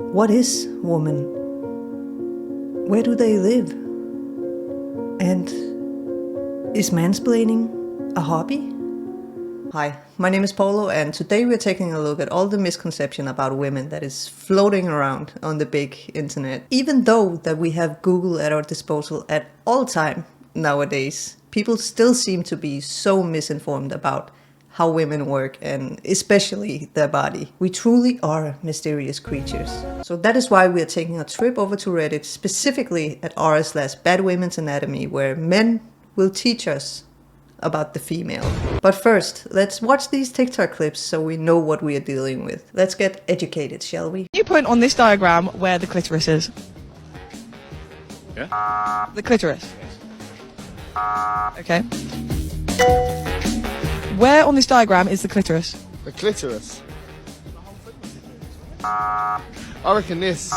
What is woman? Where do they live? And is mansplaining a hobby? Hi, my name is Poulo, and today we're taking a look at all the misconception about women that is floating around on the big internet. Even though that we have Google at our disposal at all time nowadays, people still seem to be so misinformed about how women work and especially their body. We truly are mysterious creatures. So that is why we are taking a trip over to Reddit, specifically at r/BadWomensAnatomy, where men will teach us about the female. But first, let's watch these TikTok clips so we know what we are dealing with. Let's get educated, shall we? You point on this diagram where the clitoris is. Yeah? The clitoris. Okay. Where on this diagram is the clitoris? The clitoris. I reckon this.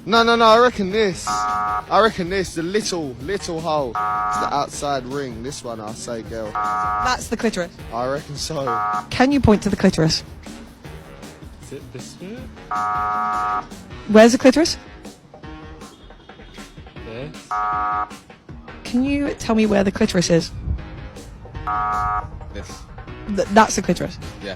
No, I reckon this. I reckon this, the little hole. It's the outside ring. This one, I'll say, girl. That's the clitoris. I reckon so. Can you point to the clitoris? Is it this bit? Where's the clitoris? This? Can you tell me where the clitoris is? This. That's the clitoris. Yeah.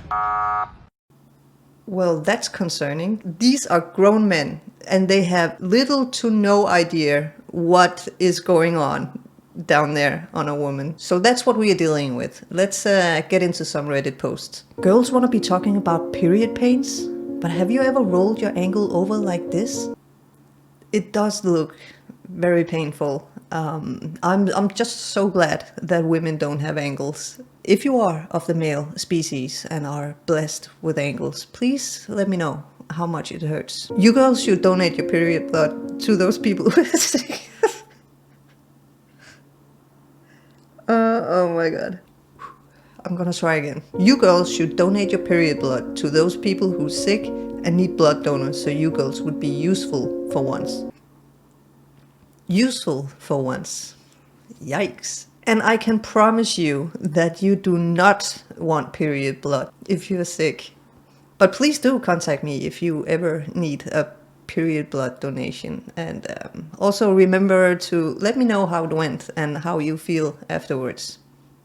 Well, that's concerning. These are grown men and they have little to no idea what is going on down there on a woman. So that's what we are dealing with. Let's get into some Reddit posts. Girls want to be talking about period pains, but have you ever rolled your ankle over like this? It does look very painful. I'm just so glad that women don't have ankles. If you are of the male species and are blessed with ankles, please let me know how much it hurts. You girls should donate your period blood to those people who are sick. Oh my god. I'm gonna try again. You girls should donate your period blood to those people who are sick and need blood donors, so you girls would be useful for once. Useful for once. Yikes. And I can promise you that you do not want period blood if you're sick. But please do contact me if you ever need a period blood donation. And also remember to let me know how it went and how you feel afterwards.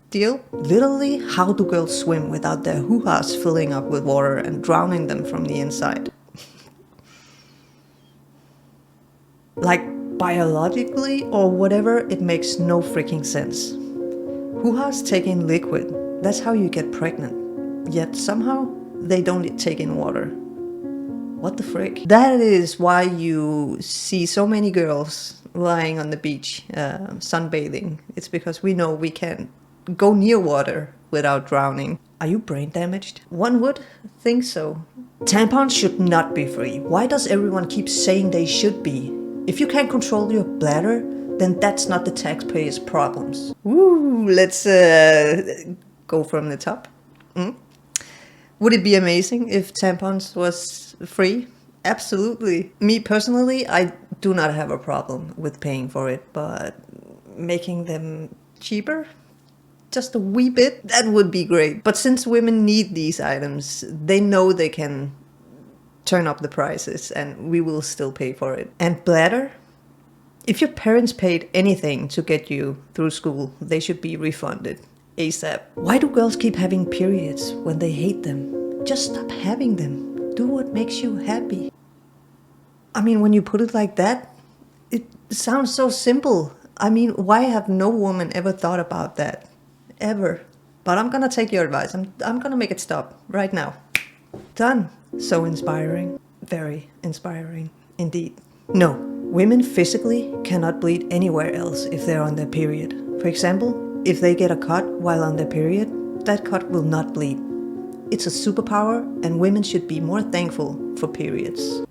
Deal? Literally, how do girls swim without their hoo-has filling up with water and drowning them from the inside? Like, biologically or whatever, it makes no freaking sense. Hoo-has take in liquid. That's how you get pregnant. Yet somehow they don't take in water. What the frick? That is why you see so many girls lying on the beach, sunbathing. It's because we know we can't go near water without drowning. Are you brain damaged? One would think so. Tampons should not be free. Why does everyone keep saying they should be? If you can't control your bladder, then that's not the taxpayers' problems. Woo, let's go from the top. Would it be amazing if tampons was free? Absolutely. Me personally, I do not have a problem with paying for it, but making them cheaper? Just a wee bit? That would be great. But since women need these items, they know they can turn up the prices and we will still pay for it. And bladder? If your parents paid anything to get you through school, they should be refunded ASAP. Why do girls keep having periods when they hate them? Just stop having them. Do what makes you happy. I mean, when you put it like that, it sounds so simple. I mean, why have no woman ever thought about that? Ever. But I'm gonna take your advice. I'm gonna make it stop right now. Done. So inspiring. Very inspiring indeed. No, women physically cannot bleed anywhere else if they're on their period. For example, if they get a cut while on their period, that cut will not bleed. It's a superpower and women should be more thankful for periods.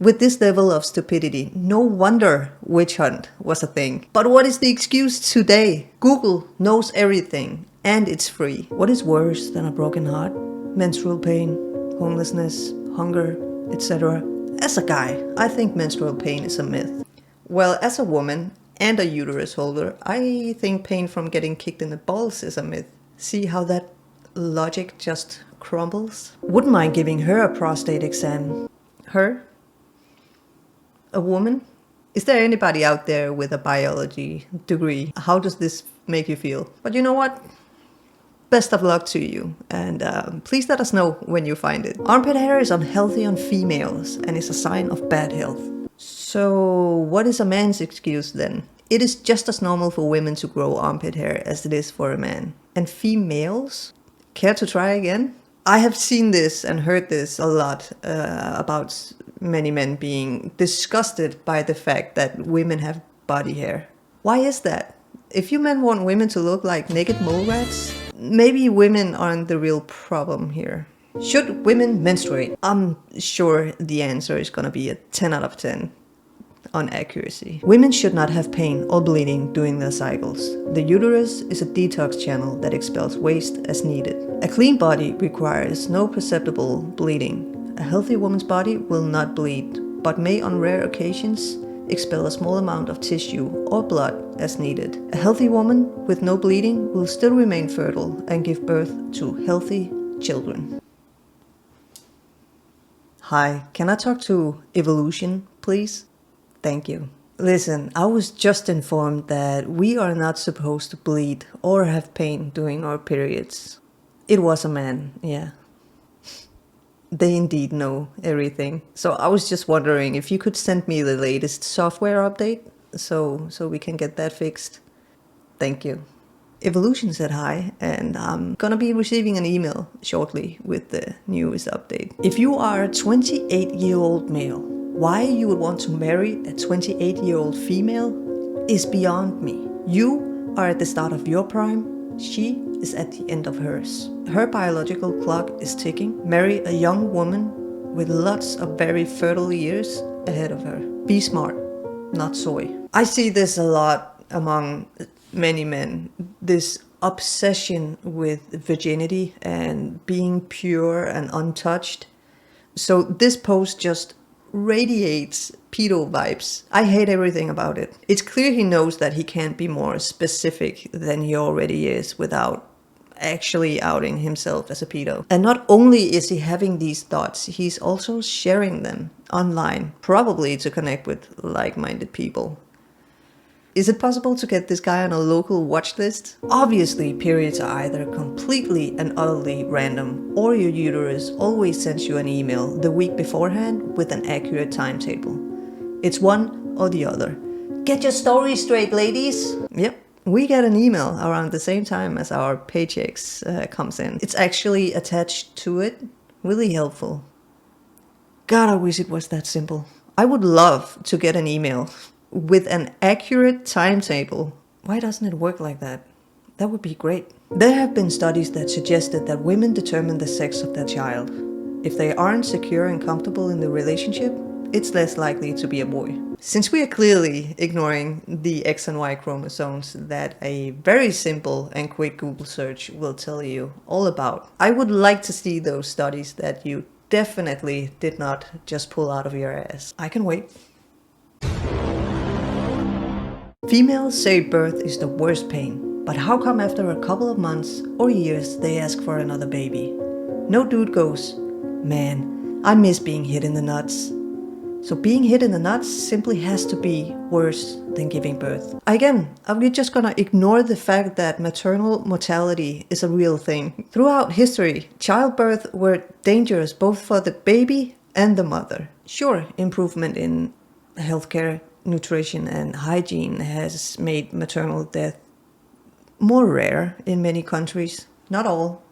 With this level of stupidity, no wonder witch hunt was a thing. But what is the excuse today? Google knows everything. And it's free. What is worse than a broken heart? Menstrual pain, homelessness, hunger, etc. As a guy, I think menstrual pain is a myth. Well, as a woman and a uterus holder, I think pain from getting kicked in the balls is a myth. See how that logic just crumbles. Wouldn't mind giving her a prostate exam. Her? A woman? Is there anybody out there with a biology degree? How does this make you feel? But you know what? Best of luck to you, and please let us know when you find it. Armpit hair is unhealthy on females and is a sign of bad health. So what is a man's excuse then? It is just as normal for women to grow armpit hair as it is for a man. And females? Care to try again? I have seen this and heard this a lot about many men being disgusted by the fact that women have body hair. Why is that? If you men want women to look like naked mole rats, maybe women aren't the real problem here. Should women menstruate? I'm sure the answer is gonna be a 10 out of 10 on accuracy. Women should not have pain or bleeding during their cycles. The uterus is a detox channel that expels waste as needed. A clean body requires no perceptible bleeding. A healthy woman's body will not bleed, but may on rare occasions expel a small amount of tissue or blood as needed. A healthy woman with no bleeding will still remain fertile and give birth to healthy children. Hi, can I talk to Evolution, please? Thank you. Listen, I was just informed that we are not supposed to bleed or have pain during our periods. It was a man, yeah. They indeed know everything. So I was just wondering if you could send me the latest software update so we can get that fixed. Thank you. Evolution said hi, and I'm gonna be receiving an email shortly with the newest update. If you are a 28-year-old male, why you would want to marry a 28-year-old female is beyond me. You are at the start of your prime. She is at the end of hers. Her biological clock is ticking. Marry a young woman with lots of very fertile years ahead of her. Be smart, not soy. I see this a lot among many men. This obsession with virginity and being pure and untouched. So this post just radiates pedo vibes. I hate everything about it. It's clear he knows that he can't be more specific than he already is without actually outing himself as a pedo. And not only is he having these thoughts, he's also sharing them online, probably to connect with like-minded people. Is it possible to get this guy on a local watch list? Obviously, periods are either completely and utterly random, or your uterus always sends you an email the week beforehand with an accurate timetable. It's one or the other. Get your story straight, ladies! Yep, we get an email around the same time as our paychecks comes in. It's actually attached to it. Really helpful. God, I wish it was that simple. I would love to get an email with an accurate timetable. Why doesn't it work like that? That would be great. There have been studies that suggested that women determine the sex of their child. If they aren't secure and comfortable in the relationship, it's less likely to be a boy. Since we are clearly ignoring the X and Y chromosomes that a very simple and quick Google search will tell you all about, I would like to see those studies that you definitely did not just pull out of your ass. I can wait. Females say birth is the worst pain, but how come after a couple of months or years they ask for another baby? No dude goes, man, I miss being hit in the nuts. So being hit in the nuts simply has to be worse than giving birth. Again, are we just gonna ignore the fact that maternal mortality is a real thing? Throughout history, childbirth were dangerous both for the baby and the mother. Sure, improvement in healthcare, nutrition and hygiene has made maternal death more rare in many countries. Not all,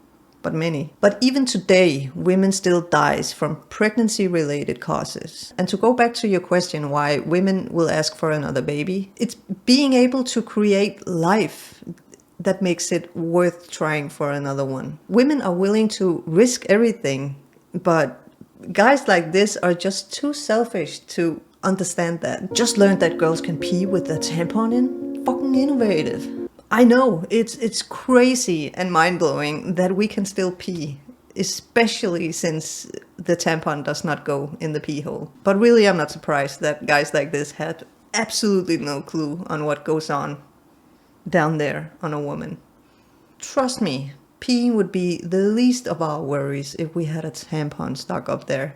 but many. But even today, women still dies from pregnancy-related causes. And to go back to your question why women will ask for another baby, it's being able to create life that makes it worth trying for another one. Women are willing to risk everything, but guys like this are just too selfish to understand that. Just learned that girls can pee with a tampon in? Fucking innovative. I know, it's crazy and mind-blowing that we can still pee, especially since the tampon does not go in the pee hole. But really, I'm not surprised that guys like this had absolutely no clue on what goes on down there on a woman. Trust me, Peeing would be the least of our worries if we had a tampon stuck up there.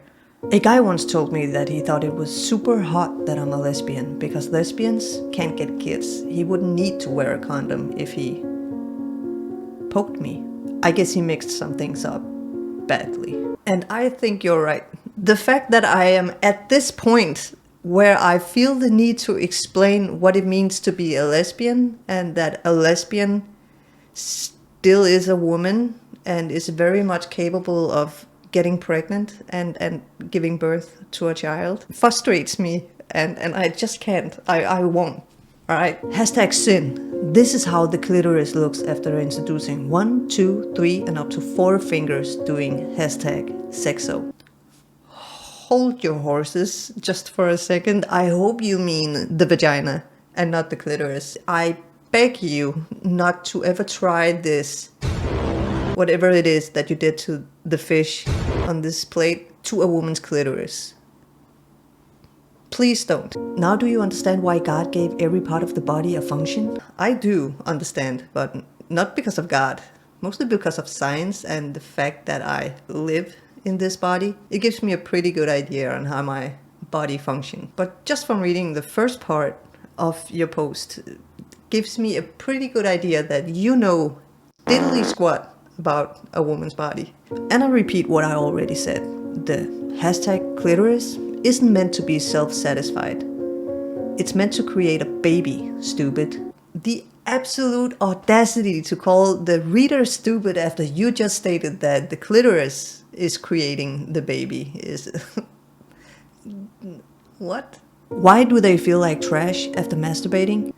A guy once told me that he thought it was super hot that I'm a lesbian because lesbians can't get kids. He wouldn't need to wear a condom if he poked me. I guess he mixed some things up badly. And I think you're right. The fact that I am at this point where I feel the need to explain what it means to be a lesbian and that a lesbian still is a woman and is very much capable of getting pregnant and giving birth to a child frustrates me, and I just can't. I won't. Alright? Hashtag sin. This is how the clitoris looks after introducing 1, 2, 3 and up to 4 fingers doing hashtag sexo. Hold your horses just for a second. I hope you mean the vagina and not the clitoris. I beg you not to ever try this, whatever it is that you did to the fish on this plate, to a woman's clitoris. Please don't. Now do you understand why God gave every part of the body a function? I do understand, but not because of God. Mostly because of science and the fact that I live in this body. It gives me a pretty good idea on how my body functions. But just from reading the first part of your post, gives me a pretty good idea that you know diddly squat about a woman's body. And I repeat what I already said. The hashtag clitoris isn't meant to be self-satisfied. It's meant to create a baby, stupid. The absolute audacity to call the reader stupid after you just stated that the clitoris is creating the baby is... What? Why do they feel like trash after masturbating?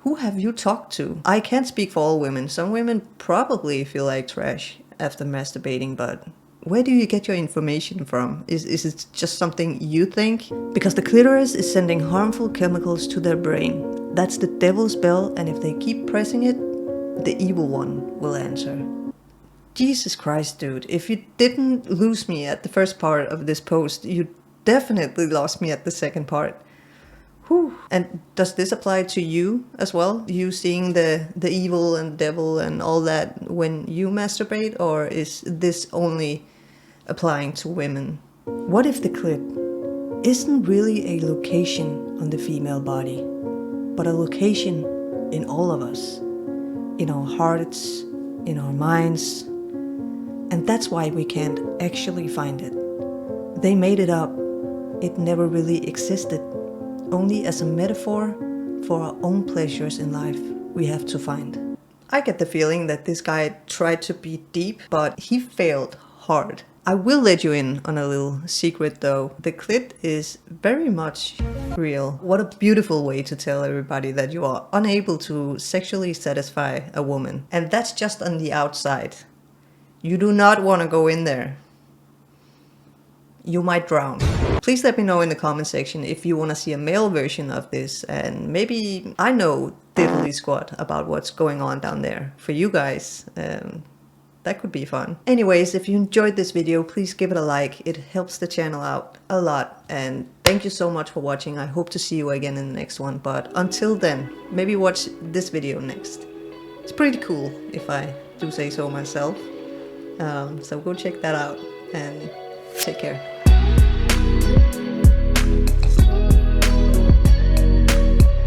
Who have you talked to? I can't speak for all women. Some women probably feel like trash after masturbating, but where do you get your information from? Is it just something you think? Because the clitoris is sending harmful chemicals to their brain. That's the devil's bell, and if they keep pressing it, the evil one will answer. Jesus Christ, dude. If you didn't lose me at the first part of this post, you definitely lost me at the second part. Whew. And does this apply to you as well? You seeing the evil and devil and all that when you masturbate? Or is this only applying to women? What if the clit isn't really a location on the female body, but a location in all of us? In our hearts, in our minds. And that's why we can't actually find it. They made it up. It never really existed. Only as a metaphor for our own pleasures in life we have to find. I get the feeling that this guy tried to be deep, but he failed hard. I will let you in on a little secret though. The clit is very much real. What a beautiful way to tell everybody that you are unable to sexually satisfy a woman. And that's just on the outside. You do not want to go in there. You might drown. Please let me know in the comment section if you want to see a male version of this, and maybe I know diddly squat about what's going on down there for you guys. That could be fun. Anyways, if you enjoyed this video, please give it a like. It helps the channel out a lot, and thank you so much for watching. I hope to see you again in the next one, but until then, maybe watch this video next. It's pretty cool, if I do say so myself. So go check that out, and take care.